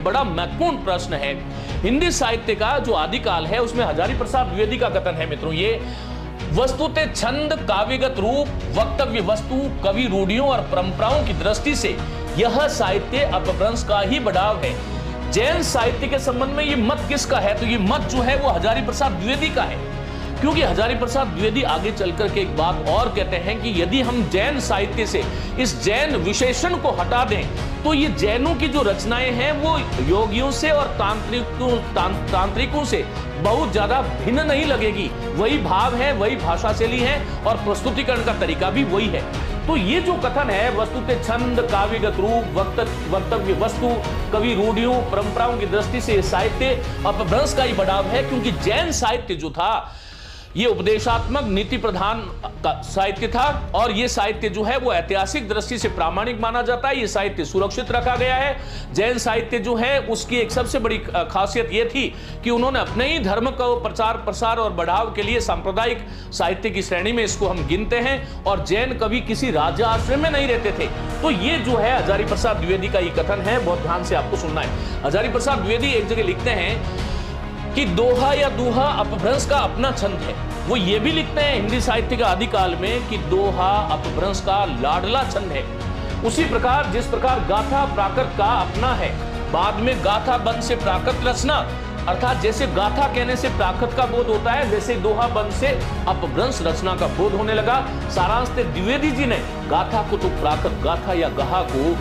बड़ा महत्वपूर्ण प्रश्न है। हिंदी साहित्य का जो आदिकाल है उसमें हजारी प्रसाद द्विवेदी का कथन है मित्रों, ये वस्तुते छंद, काव्यगत रूप, वक्तव्य वस्तु, कवि रूढ़ियों और परंपराओं की दृष्टि से यह साहित्य अपभ्रंश का ही बढ़ाव है। जैन साहित्य के संबंध में ये मत किसका है? तो ये मत जो है वो हजारी प्रसाद द्विवेदी का है, क्योंकि हजारी प्रसाद द्विवेदी आगे चलकर के एक बात और कहते हैं कि यदि हम जैन साहित्य से इस जैन विशेषण को हटा दें तो ये जैनों की जो रचनाएं हैं वो योगियों से और तांत्रिकों से बहुत ज्यादा भिन्न नहीं लगेगी। वही भाव है, वही भाषा शैली है और प्रस्तुतिकरण का तरीका भी वही है। तो ये जो कथन है वस्तुते छंद, काव्यगत रूप, वक्तव्य वस्तु, कवि रूढ़ियों, परंपराओं की दृष्टि से साहित्य अपभ्रंश का ही बढ़ाव है, क्योंकि जैन साहित्य जो था ये उपदेशात्मक नीति प्रधान साहित्य था और ये साहित्य जो है वो ऐतिहासिक दृष्टि से प्रामाणिक माना जाता है। ये साहित्य सुरक्षित रखा गया है। जैन साहित्य जो है उसकी एक सबसे बड़ी खासियत ये थी कि उन्होंने अपने ही धर्म को प्रचार प्रसार और बढ़ाव के लिए सांप्रदायिक साहित्य की श्रेणी में इसको हम गिनते हैं। और जैन कवि किसी राजा आश्रम में नहीं रहते थे। तो ये जो है हजारी प्रसाद द्विवेदी का ये कथन है, बहुत ध्यान से आपको सुनना है। हजारी प्रसाद द्विवेदी एक जगह लिखते हैं कि दोहा या दूहा अपभ्रंश का अपना छंद है। वो ये भी लिखते हैं हिंदी साहित्य के आदिकाल में कि दोहा अपभ्रंश का लाडला छंद है। उसी प्रकार जिस प्रकार गाथा प्राकृत का अपना है, बाद में गाथा बंद से प्राकृत रचना, अर्थात जैसे गाथा कहने से प्राकृत का बोध होता है वैसे दोहा बंद से अपभ्रंश रचना का बोध होने लगा। सारांश द्विवेदी जी ने गाथा को तो प्राकृत, गाथा या गहा को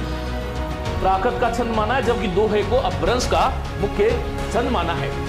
प्राकृत का छंद माना है, जबकि दोहे को अपभ्रंश का मुख्य छंद माना है।